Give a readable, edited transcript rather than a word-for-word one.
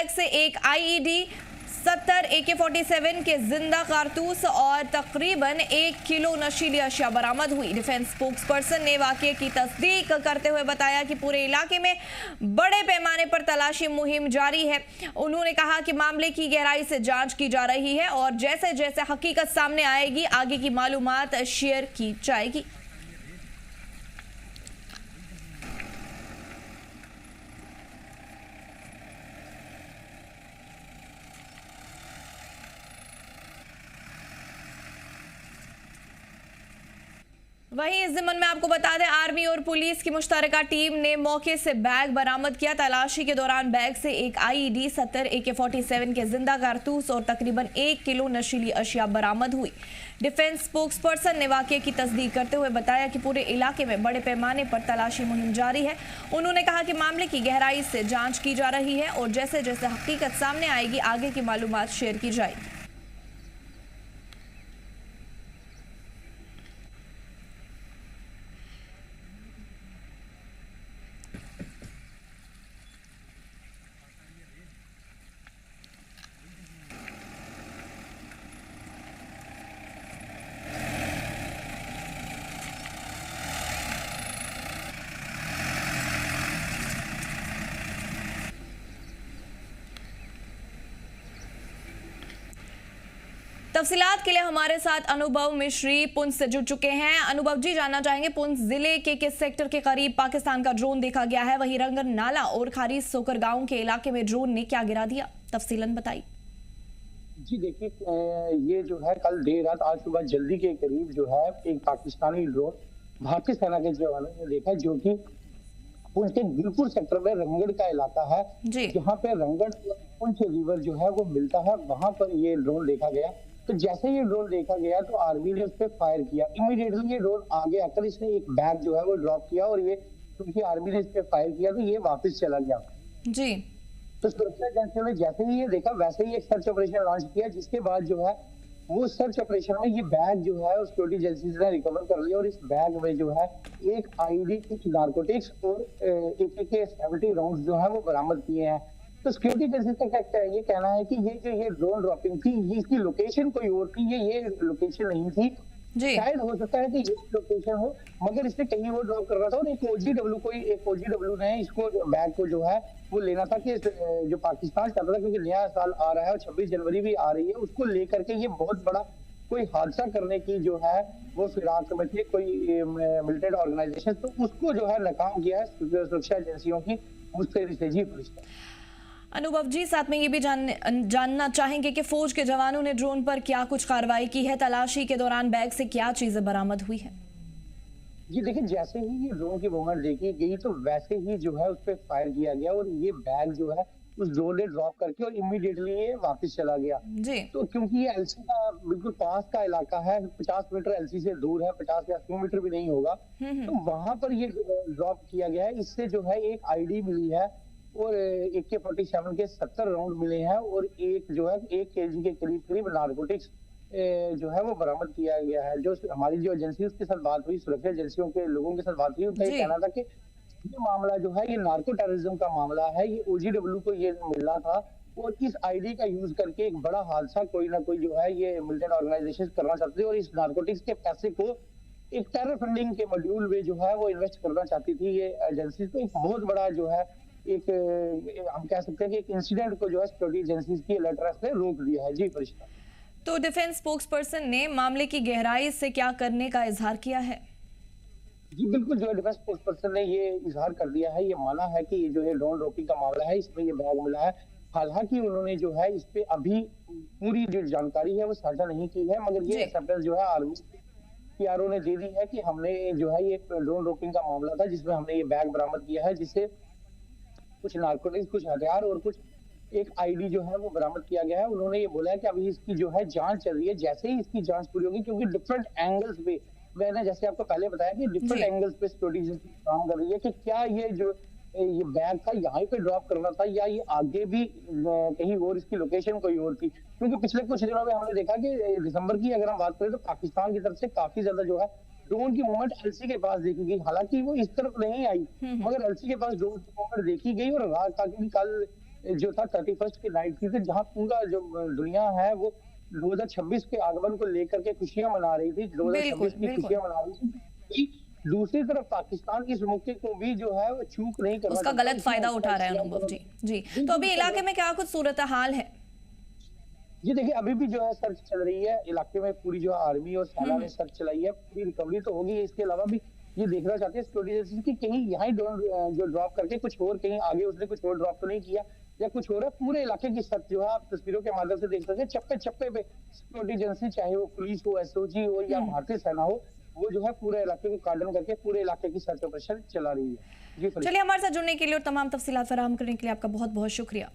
से एक IED, 70 AK-47 के जिंदा कारतूस और तकरीबन 1 किलो नशीली अशिया बरामद हुई। डिफेंस स्पोक्सपर्सन ने वाकये की तस्दीक करते हुए बताया कि पूरे इलाके में बड़े पैमाने पर तलाशी मुहिम जारी है। उन्होंने कहा कि मामले की गहराई से जांच की जा रही है और जैसे जैसे हकीकत सामने आएगी आगे की मालूमात शेयर की जाएगी। वहीं इस ज़िम्मन में आपको बता दें, आर्मी और पुलिस की मुश्तरका टीम ने मौके से बैग बरामद किया। तलाशी के दौरान बैग से एक आईईडी, 70 AK-47 के जिंदा कारतूस और तकरीबन 1 किलो नशीली अशिया बरामद हुई। डिफेंस स्पोक्सपर्सन ने वाकये की तस्दीक करते हुए बताया कि पूरे इलाके में बड़े पैमाने पर तलाशी मुहिम जारी है। उन्होंने कहा कि मामले की गहराई से जाँच की जा रही है और जैसे जैसे हकीकत सामने आएगी आगे की मालूमात शेयर की जाएगी। तफसीलात के लिए हमारे साथ अनुभव मिश्री पुंछ से जुड़ चुके हैं। अनुभव जी, जानना चाहेंगे पुंछ जिले के किस सेक्टर के करीब पाकिस्तान का ड्रोन देखा गया है? वहीं रंगन नाला और खारी सोकर गांव के इलाके में ड्रोन ने क्या गिरा दिया, तफसीलन बताइए। जी देखिए, ये जो है कल देर रात आज सुबह जल्दी के करीब जो है एक पाकिस्तानी ड्रोन भारतीय सेना के जवानों ने देखा, जो कि पुंछ के गिलपुर सेक्टर में रंगड़ का इलाका है, जहाँ पे रंगड़ पुंछ रिवर जो है वो मिलता है, वहां पर ये ड्रोन देखा गया। तो जैसे ये ड्रोन देखा गया तो आर्मी ने उस पर फायर किया। इमीडिएटली ये ड्रोन आगे आकर इसने एक बैग जो है वो ड्रॉप किया और ये क्योंकि आर्मी ने इस पर फायर किया तो ये वापस चला गया जी। तो सुरक्षा एजेंसियों ने जैसे ही ये देखा वैसे ही एक सर्च ऑपरेशन लॉन्च किया, जिसके बाद जो है वो सर्च ऑपरेशन में ये बैग जो है सिक्योरिटी एजेंसीज ने रिकवर कर लिया और इस बैग में जो है एक आईडी, कुछ नारकोटिक्स और AK-70 राउंड्स जो है वो बरामद किए हैं। तो सिक्योरिटी एजेंसी का ये कहना है कि ये ड्रोन ड्रॉपिंग थी, इसकी लोकेशन कोई और थी, ये लोकेशन नहीं थी। शायद हो सकता है कि ये लोकेशन हो, मगर इसने कहीं वो ड्रॉप कर रहा था और एक ओजीडब्ल्यू ने इसको बैग को जो है वो लेना था कि जो पाकिस्तान चल रहा है, क्योंकि नया साल आ रहा है और 26 जनवरी भी आ रही है, उसको लेकर के ये बहुत बड़ा कोई हादसा करने की जो है वो फिराक में थी कोई मिलिटेंट ऑर्गेनाइजेशन, तो उसको जो है नाकाम किया है सुरक्षा एजेंसियों की मुस्तैदी जी फरिश्ता। अनुभव जी, साथ में ये भी जानना चाहेंगे कि फौज के जवानों ने ड्रोन पर क्या कुछ कार्रवाई की है? तलाशी के दौरान बैग से क्या चीजें बरामद हुई है? जी देखिए, जैसे ही ये ड्रोन की मूवमेंट देखी गई तो वैसे ही जो है उस पर फायर किया गया और ये बैग जो है उस ड्रोन ने ड्रॉप करके और इमीडिएटली ये वापस चला गया जी। तो क्योंकि ये एलसी का बिल्कुल पास का इलाका है, 50 मीटर एलसी से दूर है, 50 या 100 मीटर भी नहीं होगा, तो वहां पर ये ड्रॉप किया गया है। इससे जो है एक आईडी मिली है और AK-47 के 70 राउंड मिले हैं और एक जो है 1 kg के करीब नारकोटिक्स जो है वो बरामद किया गया है। जो हमारी जो एजेंसी उसके साथ बात हुई, सुरक्षा एजेंसियों के लोगों के साथ बात हुई, उनका ये कहना था कि ये मामला जो है ये नार्को टेररिज्म का मामला है, ये OGW को ये मिलना था और इस आईडी का यूज करके एक बड़ा हादसा कोई ना कोई जो है ये मिलिटेंट ऑर्गेनाइजेशन करना चाहती थी और इस नार्कोटिक्स के पैसे को एक टेरर फंडिंग के मॉड्यूल में जो है वो इन्वेस्ट करना चाहती थी ये एजेंसी। तो एक बहुत बड़ा जो है एक हम कह सकते हैं कि एक इंसिडेंट को जो है सिक्योरिटी एजेंसीज की अलर्ट ने रोक दिया है जी फरिश्ता। तो डिफेंस स्पोक्सपर्सन ने मामले की गहराई से क्या करने का इजहार किया है? जी बिल्कुल, जो डिफेंस स्पोक्सपर्सन ने ये इजहार कर दिया है, ये माना है कि ये जो है ड्रोन ड्रॉपिंग का मामला है, इसमें ये बैग मिला है। हालांकि उन्होंने जो है इस पे अभी पूरी जो जानकारी है वो साझा नहीं की है, मगर ये एक्सेप्टेंस जो है आर्मी PRO ने दे दी है कि हमने जो है ये ड्रोन ड्रॉपिंग का मामला था जिसमें हमने ये बैग बरामद किया है, जिससे कुछ नार्कोटिक्स, कुछ हथियार और कुछ एक आईडी जो है वो बरामद किया गया है। उन्होंने ये बोला है कि अभी इसकी जो है जांच चल रही है, जैसे ही इसकी जांच पूरी होगी, क्योंकि डिफरेंट एंगल्स पे मैंने जैसे आपको पहले बताया कि डिफरेंट एंगल्स पे सिक्योरिटी काम कर रही है कि क्या ये जो ये बैग था यहाँ पे ड्रॉप करना था या ये आगे भी कहीं और इसकी लोकेशन कोई और थी, क्योंकि पिछले कुछ दिनों में हमने देखा कि दिसंबर की अगर हम बात करें तो पाकिस्तान की तरफ से काफी ज्यादा जो है ड्रोन की मूवमेंट एलसी के पास देखी गई। हालांकि वो इस तरफ नहीं आई, मगर एलसी के पास ड्रोन की मूवमेंट देखी गई और रात क्योंकि कल जो था 31 की नाइट थी, जहाँ पूरा जो दुनिया है वो 2026 के आगमन को लेकर के खुशियां मना रही थी, बिल्कुल 2026 की बिल्कुल। खुशियां मना रही थी। दूसरी तरफ पाकिस्तान इस मौके को भी जो है वो चूक नहीं करना उसका चाहता। गलत फायदा उठा रहा है अनुभव जी। जी, तो अभी इलाके में क्या कुछ सूरत हाल है? जी देखिए, अभी भी जो है सर्च चल रही है इलाके में, पूरी जो आर्मी और सेना ने सर्च चलाई है, पूरी रिकवरी तो होगी। इसके अलावा भी ये देखना चाहते हैं सिक्योरिटी एजेंसी की कहीं यहाँ ड्रोन जो ड्रॉप करके कुछ और कहीं आगे उसने कुछ और ड्रॉप तो नहीं किया या कुछ और है। पूरे इलाके की सर्च जो है आप तस्वीरों के माध्यम से देख सकते हैं, चप्पे चप्पे पे सिक्योरिटी एजेंसी, चाहे वो पुलिस हो, एसओजी हो या भारतीय सेना हो, वो जो है पूरे इलाके को कार्डन करके पूरे इलाके की सर्च ऑपरेशन चला रही है। जी चलिए, हमारे साथ जुड़ने के लिए और तमाम तफसीलात फराहम करने के लिए आपका बहुत बहुत शुक्रिया।